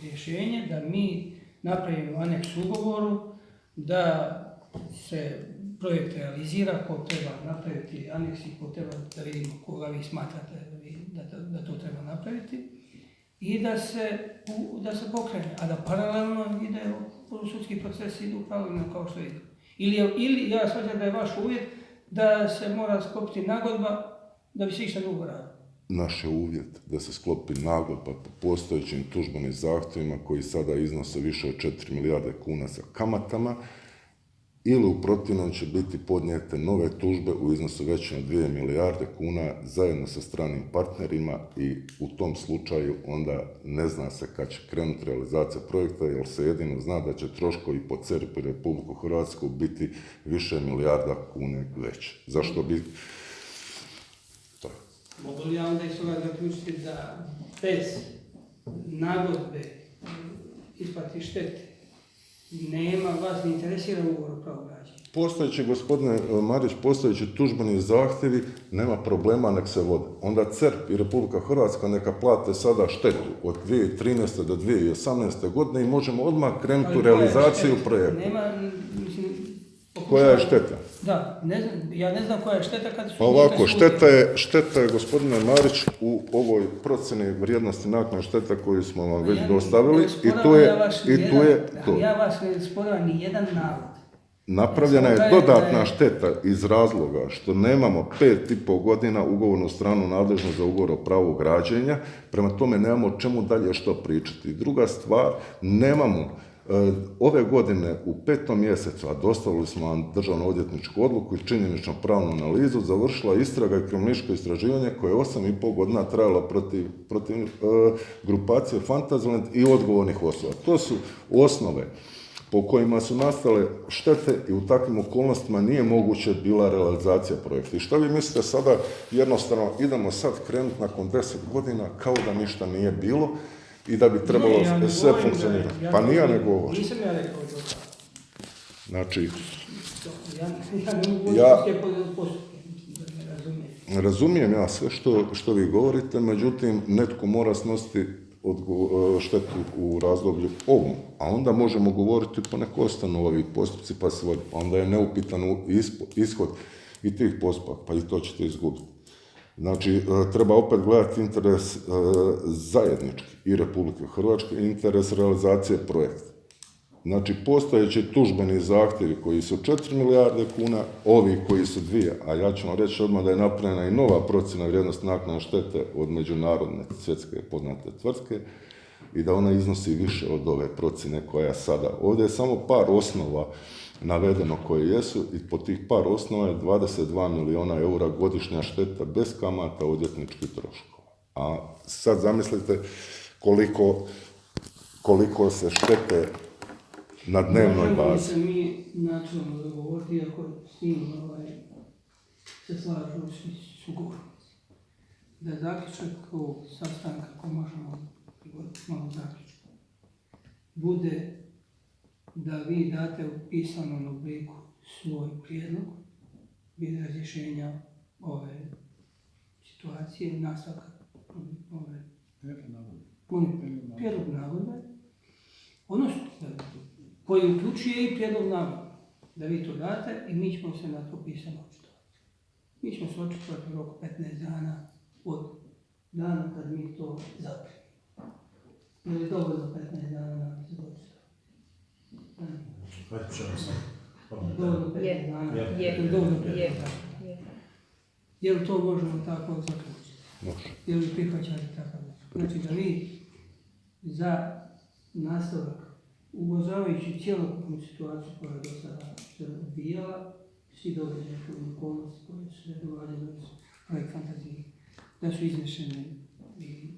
rješenje da mi napravimo aneks ugovoru, da se projekt realizira, ko treba napraviti aneks i ko treba da vidimo koga vi smatrate da to treba napraviti i da se pokrene, a da paralelno ide sudski proces idu pravilno kao što idu. Ili ja shvaćam da je vaš uvjet da se mora sklopiti nagodba da bi se išta drugo radilo. Naš je uvjet da se sklopi nagodba po postojećim tužbenim zahtjevima koji sada iznose više od 4 milijarde kuna sa kamatama, ili u protivnom će biti podnijete nove tužbe u iznosu većem od 2 milijarde kuna zajedno sa stranim partnerima i u tom slučaju onda ne zna se kad će krenuti realizacija projekta jer se jedino zna da će troškovi po CERP i Republiku Hrvatsku biti više milijarda kuna veće. Zašto bi... Mogu li ja onda iz toga zaključiti da bez nagodbe isplati štete Nema, vas ne interesira ugovor o pravu građenja. Postojeći, gospodine Marić, postojeći tužbeni zahtjevi, nema problema, nek se vode. Onda CERP i Republika Hrvatska neka plate sada štetu od 2013. do 2018. godine i možemo odmah krenuti u realizaciju projekta. Nema, mislim, Koja je šteta? Da, ja ne znam koja je šteta kad su... Pa ovako, šteta je, gospodine Marić, u ovoj procjeni vrijednosti naknade šteta koju smo vam već dostavili i tu je to. Ja vas ne sporavam ni jedan navod. Napravljena je dodatna šteta iz razloga što nemamo 5,5 godina ugovornu stranu nadležnu za ugovor o pravu građenja, prema tome nemamo o čemu dalje što pričati. Druga stvar, nemamo ove godine u 5. mjesecu, a dostavili smo vam državno odvjetničku odluku i činjenično pravnu analizu, završila istraga i kriminalističko istraživanje koje je 8,5 godina trajalo protiv grupacije Fantasyland i odgovornih osoba. To su osnove po kojima su nastale štete i u takvim okolnostima nije moguće bila realizacija projekta. I što vi mislite sada, jednostavno idemo sad krenuti nakon 10 godina kao da ništa nije bilo i da bi trebalo sve funkcionirati. Pa nije ja ne govorim. Nisam ja rekao to. Znači, ja ne mogu postupke, ne razumijem. Razumijem ja sve što vi govorite, međutim, netko mora snositi štetu u razdoblju ovom, a onda možemo govoriti po neko ostanu ovi postupci pa se vodi, pa onda je neupitan ishod i tih postupaka, pa i to ćete izgubiti. Znači, treba opet gledati interes zajednički i Republike Hrvatske i interes realizacije projekta. Znači, postojeći tužbeni zahtjevi koji su 4 milijarde kuna, ovi koji su 2, a ja ću vam reći odmah da je napravljena i nova procjena vrijednosti naknade štete od međunarodne svjetske poznate tvrtke i da ona iznosi više od ove procjene koja je sada. Ovdje je samo par osnova navedeno koje jesu i po tih par osnova je 22 milijuna eura godišnja šteta bez kamata odvjetničkih troškova. A sad zamislite koliko se štete na dnevnoj bazi. Možemo se mi načelno dogovoriti, ako s tim se slažu s ugovorom. Da zaključak ovog sastanka, ako možemo govoriti malo zaključku, bude da vi date u pisanom obliku svoj prijedlog bez razrješenja ove situacije, nastavka ove prijedlog nagodbe, koji uključuje i prijedlog nagodbe, da vi to date i mi ćemo se na to pisano očitovati. Mi ćemo se očitovati u roku 15 dana od dana kad mi to zaprimimo. Je li dovoljno 15 dana nam se očitovati? Dovoljno 15 dana. Je li to možemo tako zaključiti? Može. Je li prihvaćate takav? Znači da vi za nastavak, uvažavajući cjelokupnu situaciju koja je do sada se odvijala, svi događaji i okolnosti koje su se događale uz projekt Fantazije, da su iznešene i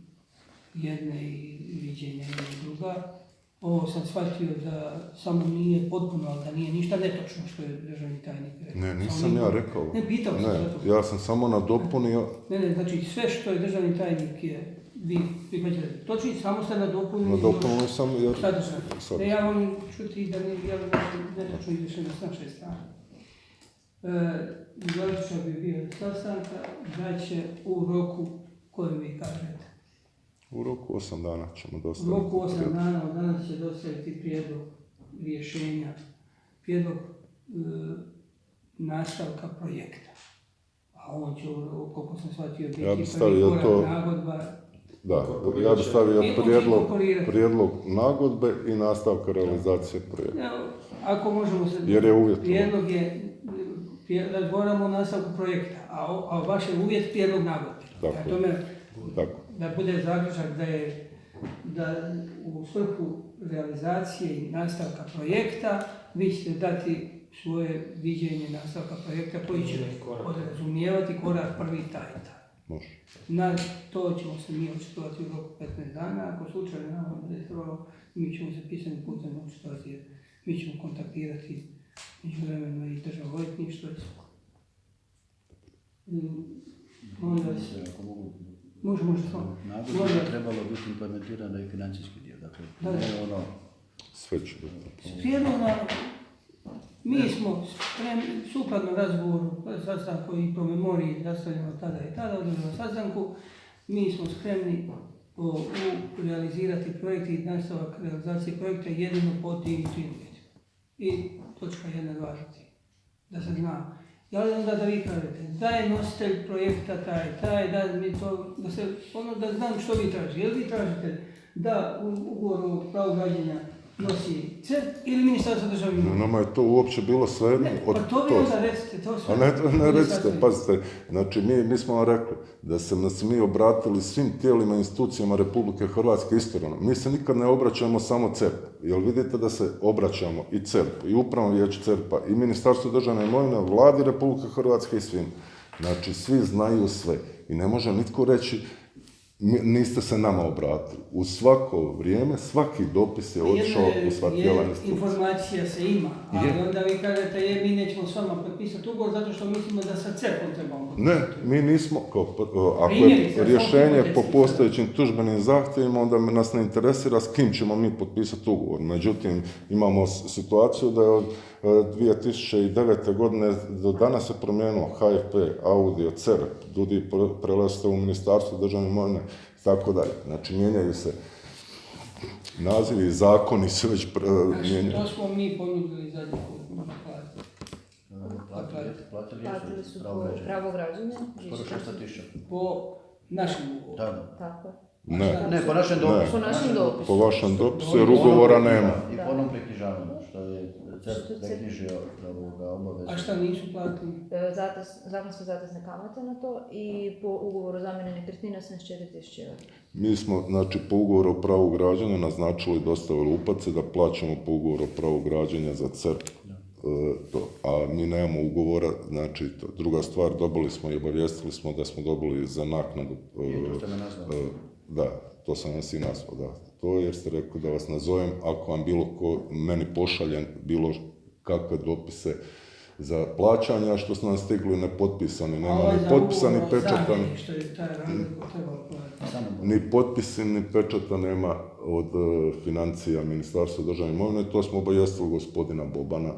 jedne i viđenja i druga. Ovo sam shvatio da samo nije potpuno, ali da nije ništa netočno što je državni tajnik rekao. Ne, nisam ja rekao. Ne, pitao sam zato. Ja sam samo nadopunio. Ne, znači sve što je državni tajnik je vi prihvaćate točni, samo ste nadopunili. Nadopunili sam jer... Sadržaj. Ne, ja vam čuti da ne netočno izvršeno s naše strane. Završao bi bio sastanka da će u roku koju vi kažete. U roku 8 dana ćemo dostaviti. U roku 8 dana od danas će dostaviti prijedlog rješenja, prijedlog nastavka projekta. A on će, koliko sam shvatio, biti prvi korak nagodba. Da, ja bih stavio prijedlog nagodbe i nastavka realizacije projekta. Ako možemo se... Jer je uvjet. Prijedlog je, razgovaramo o nastavku projekta, a vaš je uvjet prijedlog nagodbe. Tako. Da bude zaključak da u svrhu realizacije i nastavka projekta vi ćete dati svoje viđenje nastavka projekta koji će podrazumijevati korak prvi taj. Može. Na to ćemo se mi očitovati u roku 15 dana. Ako slučajno nam bude trebalo, mi ćemo se pisanim putem očitovati jer mi ćemo kontaktirati međuvremeno i državno odvjetništvo. Može. Nagodba je trebalo biti implementirana i financijski dio. Dakle, ne ono Sve će biti. Prijedlogna, mi smo spremni, sukladno razgovoru, sastanku i promemoriji rastavljeno tada i tada, održano sastanku, mi smo spremni realizirati projekt i nastavak realizacije projekta jedino po tim uvjetima. I točka 1 važiti, da se zna. Ali onda da vi kažete, da je nositelj projekta taj, da mi to, da znam što vi tražite. Jel vi tražite da ugovor o pravu građenja nosi CERP ili Ministarstvo državne imovine? Nama je to uopće bilo svejedno. Pa to vi onda recite, to sve. A ne recite, pazite, znači mi smo vam rekli da se nas mi obratili svim tijelima i institucijama Republike Hrvatske istorano. Mi se nikad ne obraćamo samo CERP, jer vidite da se obraćamo i CERP, i Upravno vijeće CERP-a, i Ministarstvo državne imovine, Vladi Republike Hrvatske i svim. Znači, svi znaju sve i ne može nitko reći niste se nama obratili. U svako vrijeme, svaki dopis je otišao u sva tijela institucija. Informacija se ima, ali onda vi kažete mi nećemo s vama potpisati ugovor zato što mislimo da sa CERP-om trebamo potpisati. Ne, mi nismo, ako je rješenje po postojećim tužbenim zahtjevima, onda nas ne interesira s kim ćemo mi potpisati ugovor. Međutim, imamo situaciju da je od 2009. godine do danas se promijenilo HFP, Audio, CERP, DUDI prelaste u Ministarstvo državne imovine, tako dalje. Znači, mijenjaju se nazivi i zakoni se već mijenjaju. Što smo mi ponudili zadnji put? Platili su pravo građenja. Skoro 600.000. Po našem ugovoru. Tako je. Ne, po našem dopisu. Po našem dopisu. Po vašem dopisu jer ugovora nema. I po onom preknjižavanju, što je CERP preknjižio obavezu. A šta nisu platili? Zakonske zatezne kamate na to i po ugovoru o zamjeni nekretnina 74.000 eura. Mi smo, znači, po ugovoru o pravu građenja naznačili i dostavili uplatnice da plaćamo po ugovoru o pravu građenja za CERP. A mi nemamo ugovora, znači, druga stvar, dobili smo i obavijestili smo da smo dobili za naknadu. I to ste me nazvali. Da, to sam vas i nazvao, da. To jer ste rekli da vas nazovem, ako vam bilo ko meni pošaljen bilo kakve dopise za plaćanja, što su nam stigli nepotpisani, nema ni potpisani, pečatan, ni potpisi, ni pečata nema od financija Ministarstva državne imovine, to smo obavijestili gospodina Bobana,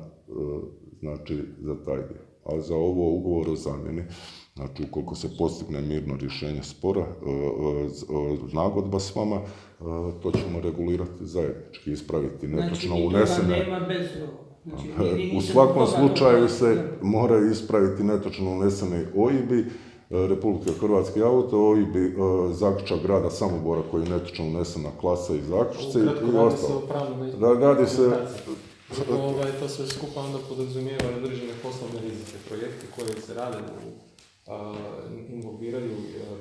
znači, za taj dio. A za ovo ugovor o zamjeni, znači, ukoliko se postigne mirno rješenje spora, nagodba s vama, to ćemo regulirati zajednički, ispraviti netočno unesene. U svakom slučaju se moraju ispraviti netočno unesene OIB-i Republike Hrvatske auto, OIB-i zaključak grada Samobora koji je netočno unesena klasa i zaključci i ostalo. Radi se to sve skupa onda podrazumijeva određene poslovne rizike. Projekti koji se rade involviraju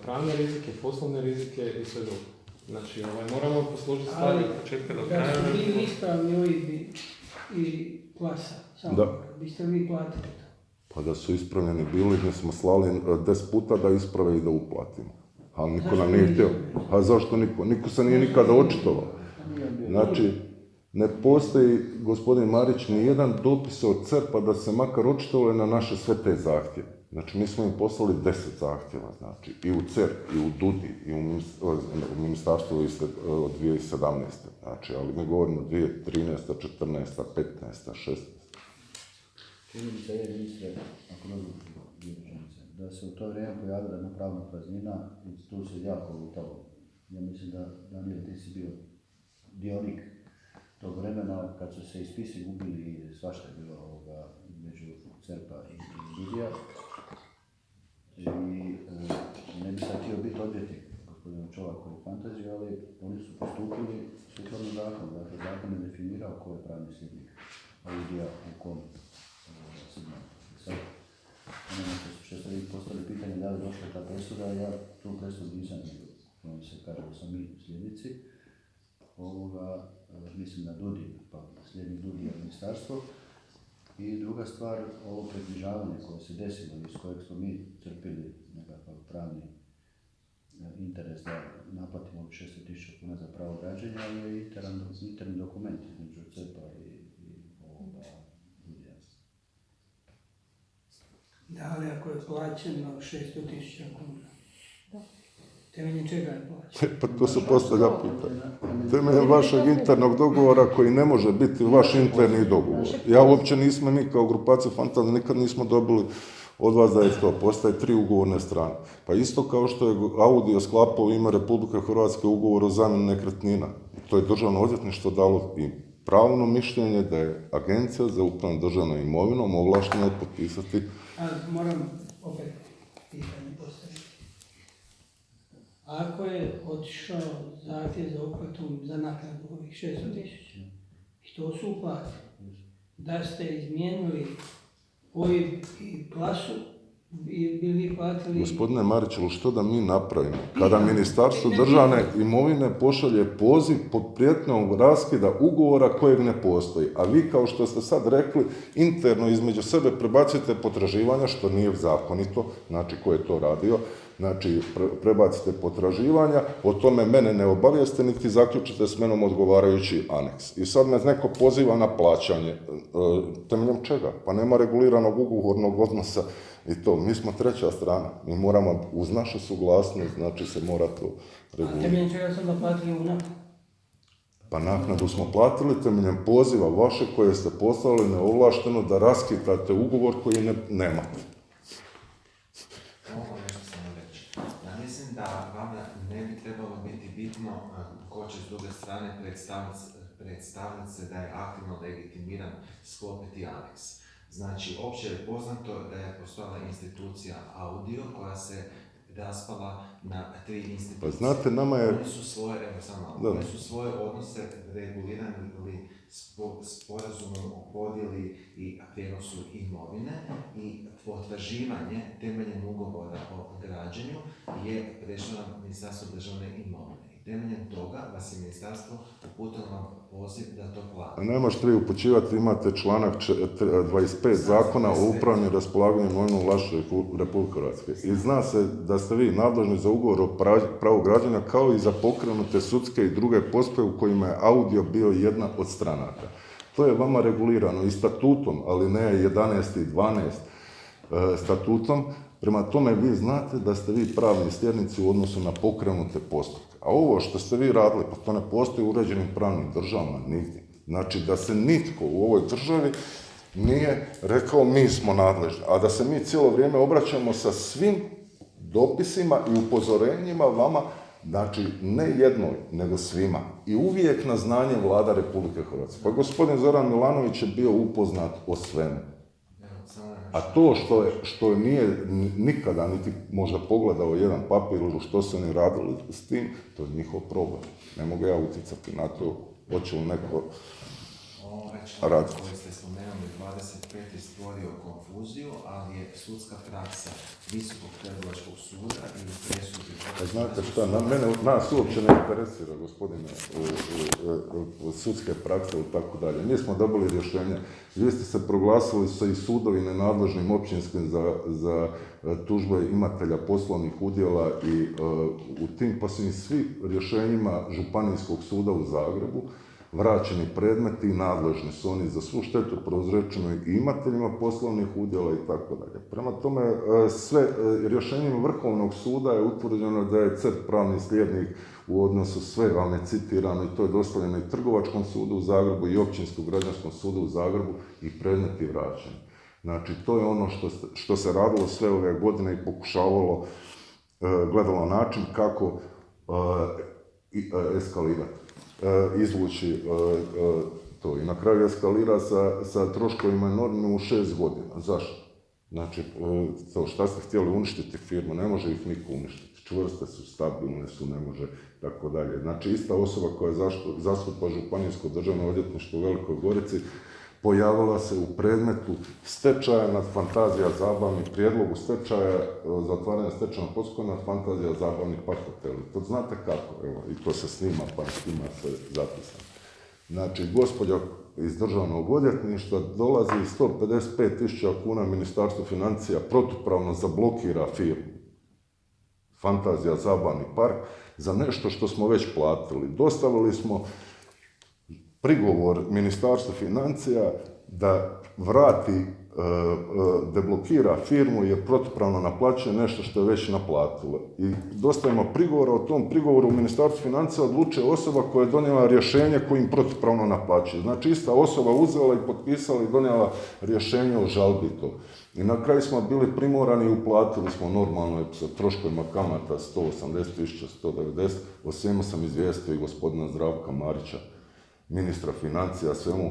pravne rizike, poslovne rizike i sve drugo. Znači, moramo poslužiti stvari od početka do kraja. Da su bili ispravni OIB i klasa, biste vi platili to? Pa da su ispravljeni bili, mi smo slali 10 puta da isprave i da uplatimo. Ali niko nam nije htio. A zašto niko? Niko se nije nikada očitovao. Znači, ne postoji, gospodin Marić, ni jedan dopis od CERP-a da se makar očitovali na naše sve te zahtjeve. Znači, mi smo im poslali 10 zahtjeva, znači, i u CERP, i u DUDI, i u Ministarstvu od 2017. Znači, ali mi govorimo 2013, 14, 15, 16. Čini mi se, ministre, ako da se u to vrijeme pojavila jedna pravna praznina i tu se jako lutalo. Ja mislim da, Daniel, ti si bio dionik tog vremena kad su se ispisi gubili i svašta je bilo među CERP-a i DUDI-a. I ne bi sad htio biti odvjetnik gospodina Čolaka u fantaziju, ali oni su postupili sukladno zakonu. Dakle, zakon je definirao ko je pravni slijednik DUDI-a u kom segmentu. Sad, što ste vi postavili pitanje da li je došla ta presuda, ja tu presudu nisam vidio. Oni se kaže da smo mi slijednici. Mislim na DUDI, pa slijednik DUDI je ministarstvo. I druga stvar, ovo preknjižavanje koje se desilo, iz kojeg smo mi crpili nekakav pravni interes da naplatimo 600.000 kuna za pravo građenja, je interni dokument između CERP-a i DUDI-a. Da, ali ako je plaćeno 600.000 kuna, Temeljem čega je plaćeno? Pa to se postavlja pitanje. Temeljem vašeg internog dogovora koji ne može biti vaš interni dogovor. Ja uopće nismo, mi kao grupacija Fantazija nikad nismo dobili od vas da je to, postaje 3 ugovorne strane. Pa isto kao što je Audio sklapao u ime Republike Hrvatske ugovor o zamjeni nekretnina. To je državno odvjetništvo dalo i pravno mišljenje da je Agencija za upravljanje državnom imovinom ovlaštena potpisati. A moram opet pitanje postaviti. Ako je otišao zahtjev za uplatu za naknadu ovih 600.000 i to su uplatili, da ste izmijenili OIB i klasu, bi vi platili... Gospodine Mariću, što da mi napravimo? Kada Ministarstvo državne imovine pošalje poziv pod prijetnjom raskida ugovora kojeg ne postoji, a vi, kao što ste sad rekli, interno između sebe prebacite potraživanja, što nije zakonito, znači ko je to radio, znači prebacite potraživanja, o tome mene ne obavijeste, niti zaključite s menom odgovarajući aneks. I sad me neko poziva na plaćanje. Temeljem čega? Pa nema reguliranog ugovornog odnosa i to. Mi smo treća strana. Mi moramo uz našu suglasnost, znači se mora to regulirati. A temeljem čega sam da platili u naknadu? Pa naknadu smo platili temeljem poziva vaše koje ste poslali neovlašteno da raskidate ugovor koji nemate. Mogu nešto samo reći. Ja mislim da vama ne bi trebalo biti bitno ko će s druge strane predstavljati se da je aktivno legitimiran sklopiti aneks. Znači, opće je poznato da je postojala institucija Audio koja se raspala na 3 institucije. Pa znate, nama je... Oni su svoje odnose regulirali sporazumom o podjeli i prijenosu imovine i potraživanje temeljem ugovora o građenju je prešlo na Ministarstvo državne imovine. I temeljem toga vas je ministarstvo uputilo na poziv da to plati. Ne možete vi upućivati, imate članak 25 zakona o upravljanju i raspolaganju imovinom u vlasništvu Republike Hrvatske. I zna se da ste vi nadležni za ugovor o pravu građana kao i za pokrenute sudske i druge postupke u kojima je Audio bio jedna od stranaka. To je vama regulirano i statutom, ali ne 11. i 12. statutom. Prema tome vi znate da ste vi pravni sljednici u odnosu na pokrenute postupke. A ovo što ste vi radili, pa to ne postoji u uređenim pravnim državama nigdje. Znači da se nitko u ovoj državi nije rekao mi smo nadležni, a da se mi cijelo vrijeme obraćamo sa svim dopisima i upozorenjima vama, znači ne jednoj, nego svima. I uvijek na znanje Vlada Republike Hrvatske. Pa gospodin Zoran Milanović je bio upoznat o svemu. A to što nije nikada niti možda pogledao jedan papir ili što su oni radili s tim, to je njihov problem. Ne mogu ja utjecati na to, hoće li neko raditi. Koji ste spomenuli, 25. stvorio konfuziju, ali je sudska praksa Visokog trgovačkog suda ili presudi... Znate šta, nas uopće ne interesira, gospodine, sudske prakse i tako dalje. Mi smo dobili rješenje. Vi ste se proglasili sa i sudovi nenadležnim općinskim za tužbe imatelja poslovnih udjela i u tim pa su im svi rješenjima Županijskog suda u Zagrebu vraćeni predmeti i nadležni su oni za svu štetu prouzročenu i imateljima poslovnih udjela i tako dalje. Prema tome, sve rješenjima Vrhovnog suda je utvrđeno da je CERT pravni slijednik u odnosu sve vam je citirano i to je dostavljeno i Trgovačkom sudu u Zagrebu i Općinskom građanskom sudu u Zagrebu i predmeti vraćeni. Znači, to je ono što se radilo sve ove godine i pokušavalo, gledalo način kako eskalirati. Izvući to. I na kraju eskalira sa troškovima enormnim u 6 godina. Zašto? Znači, to šta ste htjeli uništiti firmu, ne može ih niko uništiti. Čvrste su, stabilne su, ne može, tako dalje. Znači, ista osoba koja zastupa Županijsko državno odvjetništvo u Velikoj Gorici pojavila se u predmetu stečaja nad Fantazija zabavni, prijedlogu stečaja, zatvaranja stečajnog postupka nad Fantazija zabavni park hoteli. To znate kako, evo, i to se snima, pa ima se zapisano. Znači, gospođa iz državnog odvjetništva dolazi 155.000 kuna Ministarstvo financija protupravno zablokira firmu Fantazija zabavni park za nešto što smo već platili. Dostavili smo prigovor Ministarstva financija da vrati deblokira firmu jer protupravno naplaćuje nešto što je već naplatilo. I dosta ima prigovora, o tom prigovoru u Ministarstvu financija odlučuje osoba koja je donijela rješenje kojim protupravno naplaćuje. Znači ista osoba uzela i potpisala i donijela rješenje o žalbi to. I na kraju smo bili primorani i uplatili smo normalno sa troškovima kamata 180.000, 190. O svemu sam izvijestio i gospodina Zdravka Marića, ministra financija, svemu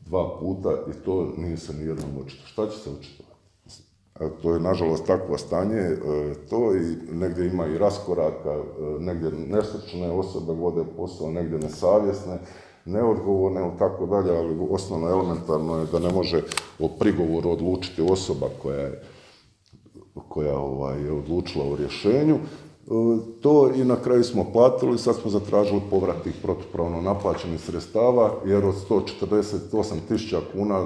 2 puta i to nije se nijednom očito. Šta će se očitovati? To je nažalost takvo stanje, to i negdje ima i raskoraka, negdje nestručne osobe vode posao, negdje nesavjesne, neodgovorne ili tako dalje, ali osnovno elementarno je da ne može o prigovoru odlučiti osoba koja je odlučila o rješenju. To i na kraju smo platili, sad smo zatražili povrat tih protupravno naplaćenih sredstava, jer od 148.000 kuna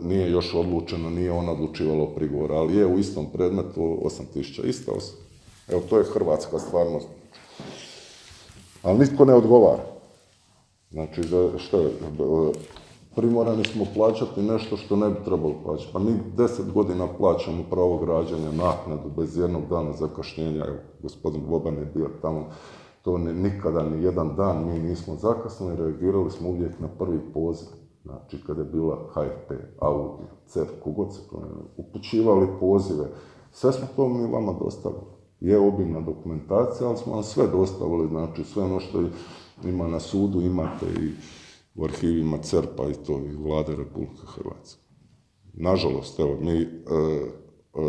nije još odlučeno, nije ona odlučivala o prigovoru, ali je u istom predmetu 8.000, ista osoba. Evo, to je hrvatska stvarnost. Ali nitko ne odgovara. Znači, što je, primorani smo plaćati nešto što ne bi trebalo plaćati. Pa mi 10 godina plaćamo pravo građenja, naknadu, bez jednog dana zakašnjenja. Evo, gospodin Boban je bio tamo, to nikada, ni jedan dan mi nismo zakasnili, reagirali smo uvijek na prvi poziv. Znači, kada je bila HFP, Audi, CEF, kogod se to upućivali pozive, sve smo to mi vama dostavili. Je obimna dokumentacija, ali smo vam sve dostavili, znači sve ono što ima na sudu, imate i u arhivima CERP-a i to i Vlade Republike Hrvatske. Nažalost, evo, mi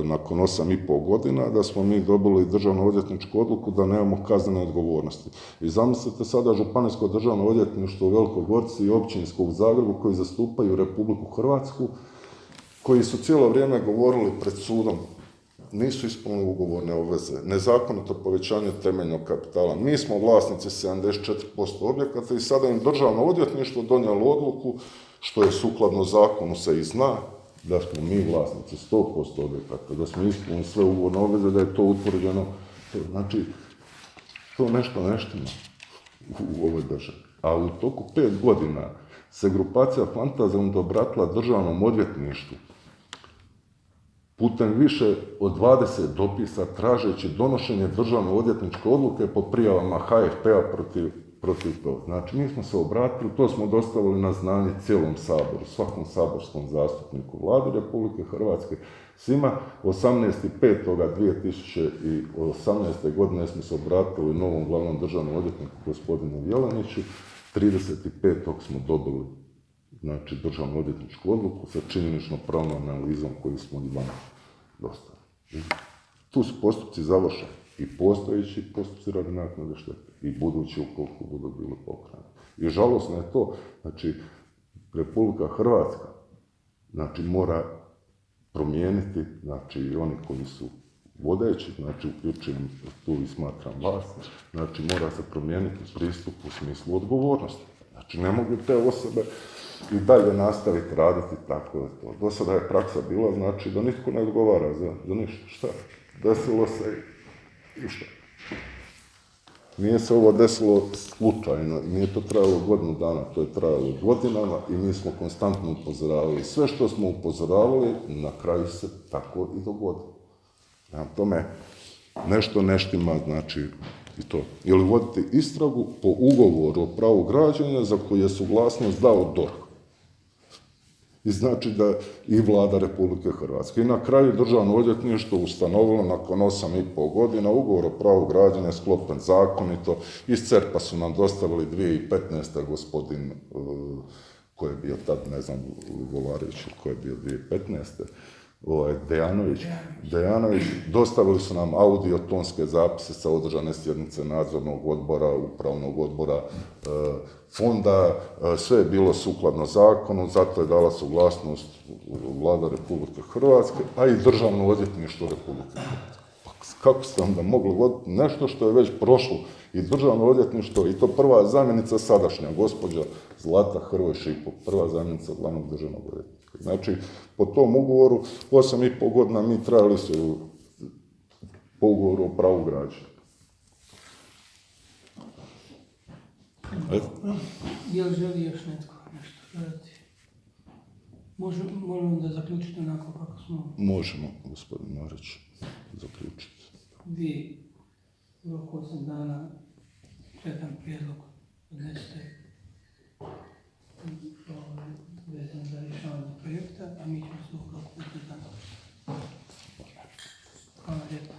nakon 8,5 godina da smo mi dobili državno odvjetničku odluku da nemamo kaznene odgovornosti. I zamislite sada Županijsko državno odvjetništvo u Velikoj Gorici i Općinsko u Zagrebu koji zastupaju Republiku Hrvatsku, koji su cijelo vrijeme govorili pred sudom, nisu ispunili ugovorne obveze, nezakonito povećanje temeljnog kapitala. Mi smo vlasnici 74% objekata i sada im državno odvjetništvo donijelo odluku, što je sukladno zakonu se i zna, da smo mi vlasnici 100% objekata, da smo ispunili sve ugovorne obveze, da je to utvrđeno. Znači, to nešto neštima u ovoj državi. A u toku 5 godina se grupacija Fantazijom obratila državnom odvjetništvu putem više od 20 dopisa tražeći donošenje državno odvjetničke odluke po prijavama HFP-a protiv toga. Znači, mi smo se obratili, to smo dostavili na znanje cijelom Saboru, svakom saborskom zastupniku Vlade Republike Hrvatske, svima. 18.5.2018. godine smo se obratili novom glavnom državnom odvjetniku gospodinu Jeleniću, 35. smo dobili znači državnu odvjetničku odluku sa činjenično-pravnom analizom koju smo i vama dostavili. Tu su postupci završeni, i postojeći postupci radi naknade štete, i budući ukoliko budu bili pokrenuti. I žalosno je to, znači, Republika Hrvatska, znači, mora promijeniti, znači, i oni koji su vodeći, znači, uključujem tu i smatram vas, znači, mora se promijeniti pristup u smislu odgovornosti. Znači, ne mogu te osobe i dalje nastaviti raditi tako je to. Do sada je praksa bila, znači, da nitko ne odgovara za ništa. Šta? Desilo se i šta? Nije se ovo desilo slučajno, nije to trajalo godinu dana, to je trajalo godinama i mi smo konstantno upozoravali. Sve što smo upozoravali, na kraju se tako i dogodilo. Prema tome, nešto neštima, znači, i to. Ili voditi istragu po ugovoru o pravu građenja za koju je suglasnost dao DORH. I znači da i Vlada Republike Hrvatske. I na kraju državno odvjetništvo ustanovilo nakon 8,5 godina ugovor o pravu građenja sklopljen zakonito. Iz CERP-a su nam dostavili 2015. gospodin koji je bio tad, ne znam, Govarić, koji je bio 2015. Dejanović, dostavili su nam audiotonske zapise sa održane sjednice nadzornog odbora, upravnog odbora, fonda, sve je bilo sukladno zakonu, zato je dala suglasnost Vlada Republike Hrvatske, a i državno odvjetništvo Republike Hrvatske. Kako ste onda mogli voditi nešto što je već prošlo i državno odvjetništvo, i to prva zamjenica sadašnja, gospođa Zlata Hrvoj-Šipov, prva zamjenica glavnog državnog odvjetnika. Znači, po tom ugovoru, 8,5 godina mi trajali su po ugovoru o pravu građenja. Je li želi još netko nešto dodati? Možemo da zaključite onako kako smo Možemo, gospodin Marić, zaključiti. vi u roku 8 dana čekam prijedlog odnesete vezan za rješavanje projekta, a mi ćemo se u roku 15 dana. Hvala lijepo.